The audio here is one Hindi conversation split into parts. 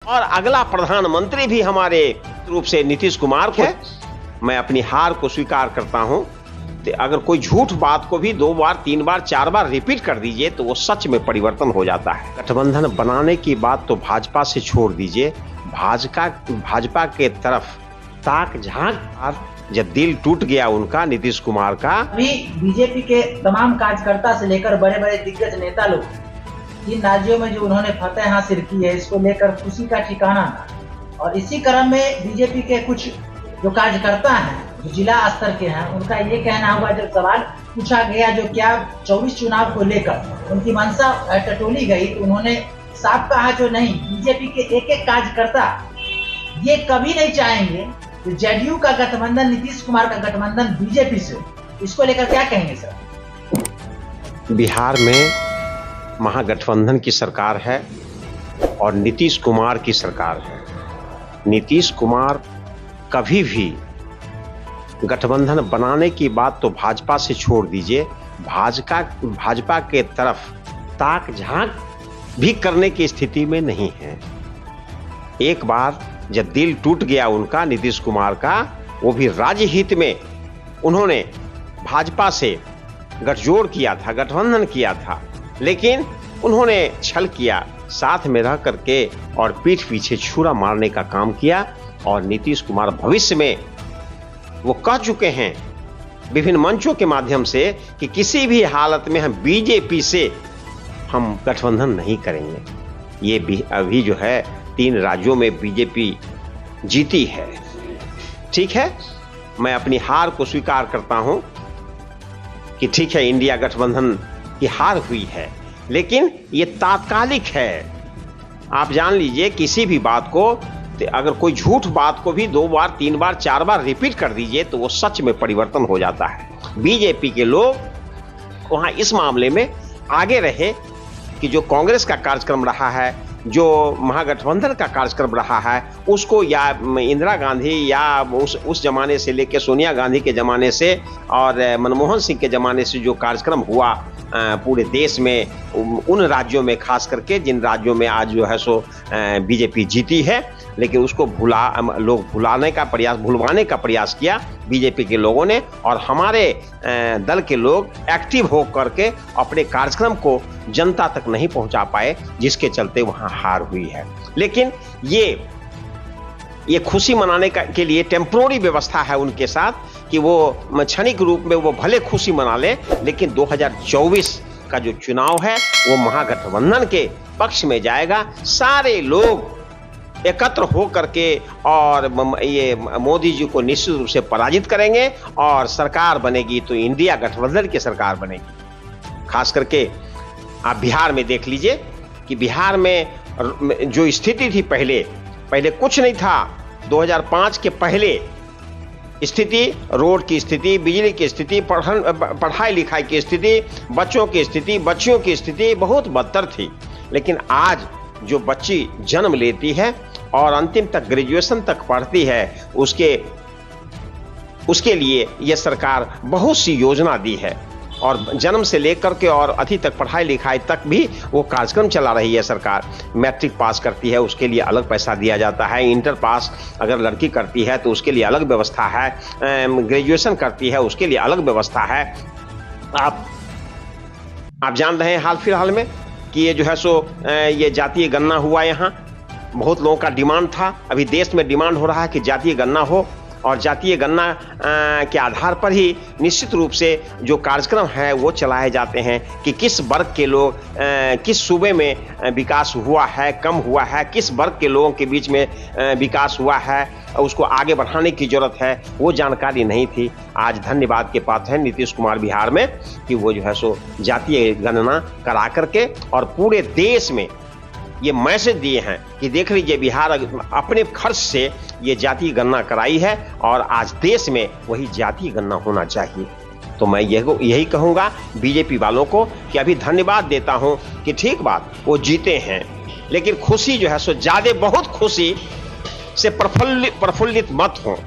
और अगला प्रधानमंत्री भी हमारे रूप से नीतीश कुमार को। मैं अपनी हार को स्वीकार करता हूं। तो अगर कोई झूठ बात को भी 2 बार 3 बार 4 बार रिपीट कर दीजिए तो वो सच में परिवर्तन हो जाता है। गठबंधन बनाने की बात तो भाजपा से छोड़ दीजिए, भाजपा के तरफ ताक झांक जब दिल टूट गया उनका, नीतीश कुमार का। अभी बीजेपी के तमाम कार्यकर्ता से लेकर बड़े बड़े दिग्गज नेता लोग 3 राज्यों में जो उन्होंने फतह हासिल की है, इसको लेकर खुशी का ठिकाना था। और इसी क्रम में बीजेपी के कुछ जो कार्यकर्ता हैं, जो जिला स्तर के हैं, उनका ये कहना हुआ, जब सवाल पूछा गया जो क्या 24 चुनाव को लेकर उनकी मंशा टटोली गई, तो उन्होंने साफ कहा जो नहीं, बीजेपी के एक एक कार्यकर्ता ये कभी नहीं चाहेंगे कि जेडीयू का गठबंधन, नीतीश कुमार का गठबंधन बीजेपी से। इसको लेकर क्या कहेंगे सर? बिहार में महागठबंधन की सरकार है और नीतीश कुमार की सरकार है। नीतीश कुमार कभी भी गठबंधन बनाने की बात तो भाजपा से छोड़ दीजिए, भाजपा के तरफ ताक झांक भी करने की स्थिति में नहीं है। एक बार जब दिल टूट गया उनका, नीतीश कुमार का, वो भी राज्य हित में उन्होंने भाजपा से गठजोड़ किया था, गठबंधन किया था, लेकिन उन्होंने छल किया, साथ में रह करके और पीठ पीछे छुरा मारने का काम किया। और नीतीश कुमार भविष्य में वो कह चुके हैं विभिन्न मंचों के माध्यम से कि किसी भी हालत में हम बीजेपी से हम गठबंधन नहीं करेंगे। ये भी अभी जो है 3 राज्यों में बीजेपी जीती है। ठीक है, मैं अपनी हार को स्वीकार करता हूं कि ठीक है, इंडिया गठबंधन की हार हुई है, लेकिन ये तात्कालिक है। आप जान लीजिए, किसी भी बात को, अगर कोई झूठ बात को भी 2 बार 3 बार 4 बार रिपीट कर दीजिए तो वो सच में परिवर्तन हो जाता है। बीजेपी के लोग वहां इस मामले में आगे रहे कि जो कांग्रेस का कार्यक्रम रहा है, जो महागठबंधन का कार्यक्रम रहा है, उसको या इंदिरा गांधी या उस जमाने से लेकर सोनिया गांधी के जमाने से और मनमोहन सिंह के जमाने से जो कार्यक्रम हुआ पूरे देश में, उन राज्यों में खास करके जिन राज्यों में आज जो है सो बीजेपी जीती है, लेकिन उसको भुलवाने का प्रयास किया बीजेपी के लोगों ने। और हमारे दल के लोग एक्टिव हो करके अपने कार्यक्रम को जनता तक नहीं पहुंचा पाए, जिसके चलते वहां हार हुई है। लेकिन ये खुशी मनाने के लिए टेम्पोररी व्यवस्था है उनके साथ कि वो क्षणिक रूप में वो भले खुशी मना ले, लेकिन 2024 का जो चुनाव है वो महागठबंधन के पक्ष में जाएगा। सारे लोग एकत्र हो करके और ये मोदी जी को निश्चित रूप से पराजित करेंगे और सरकार बनेगी तो इंडिया गठबंधन की सरकार बनेगी। खास करके आप बिहार में देख लीजिए कि बिहार में जो स्थिति थी, पहले कुछ नहीं था। 2005 के पहले स्थिति, रोड की स्थिति, बिजली की स्थिति, पढ़ाई लिखाई की स्थिति, बच्चों की स्थिति बहुत बदतर थी। लेकिन आज जो बच्ची जन्म लेती है और अंतिम तक ग्रेजुएशन तक पढ़ती है, उसके लिए यह सरकार बहुत सी योजना दी है और जन्म से लेकर के और अभी तक पढ़ाई लिखाई तक भी वो कार्यक्रम चला रही है सरकार। मैट्रिक पास करती है उसके लिए अलग पैसा दिया जाता है, इंटर पास अगर लड़की करती है तो उसके लिए अलग व्यवस्था है, ग्रेजुएशन करती है उसके लिए अलग व्यवस्था है। आप जान रहे हैं हाल फिलहाल में कि ये जो है सो ये जातीय गणना हुआ। यहाँ बहुत लोगों का डिमांड था, अभी देश में डिमांड हो रहा है कि जातीय गणना हो और जातीय गणना के आधार पर ही निश्चित रूप से जो कार्यक्रम है वो चलाए जाते हैं कि किस वर्ग के लोग, किस सूबे में विकास हुआ है, कम हुआ है, किस वर्ग के लोगों के बीच में विकास हुआ है, उसको आगे बढ़ाने की जरूरत है, वो जानकारी नहीं थी। आज धन्यवाद के पात्र हैं नीतीश कुमार बिहार में कि वो जो है सो जातीय गणना करा करके और पूरे देश में ये मैसेज दिए हैं कि देख लीजिए बिहार अपने खर्च से ये जातीय गणना कराई है और आज देश में वही जातीय गणना होना चाहिए। तो मैं यही कहूँगा बीजेपी वालों को कि अभी धन्यवाद देता हूँ कि ठीक बात वो जीते हैं, लेकिन खुशी जो है सो ज़्यादा बहुत खुशी से प्रफुल्लित मत हो।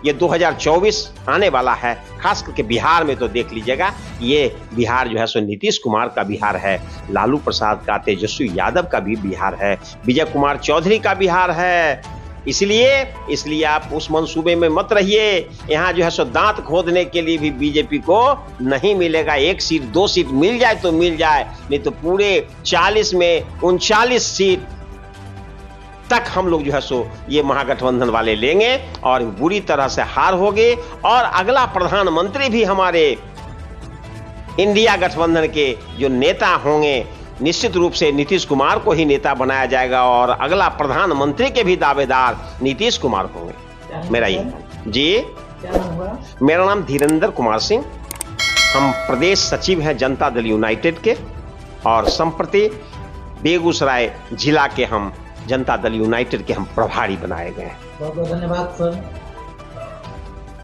ये 2024 आने वाला है, खास करके बिहार में तो देख लीजिएगा, ये बिहार जो है सो नीतीश कुमार का बिहार है, लालू प्रसाद का, तेजस्वी यादव का भी बिहार है, विजय कुमार चौधरी का बिहार है। इसलिए आप उस मंसूबे में मत रहिए। यहाँ जो है सो दांत खोदने के लिए भी बीजेपी को नहीं मिलेगा। 1 सीट 2 सीट मिल जाए तो मिल जाए, नहीं तो पूरे 40 में 39 सीट तक हम लोग जो है सो ये महागठबंधन वाले लेंगे और बुरी तरह से हार होगी। और अगला प्रधानमंत्री भी हमारे इंडिया गठबंधन के जो नेता होंगे, निश्चित रूप से नीतीश कुमार को ही नेता बनाया जाएगा और अगला प्रधानमंत्री के भी दावेदार नीतीश कुमार होंगे। मेरा ये जी, क्या नाम हुआ? मेरा नाम धीरेंद्र कुमार सिंह, हम प्रदेश सचिव हैं जनता दल यूनाइटेड के और संप्रति बेगूसराय जिला के हम जनता दल यूनाइटेड के हम प्रभारी बनाए गए हैं। बहुत बहुत धन्यवाद सर।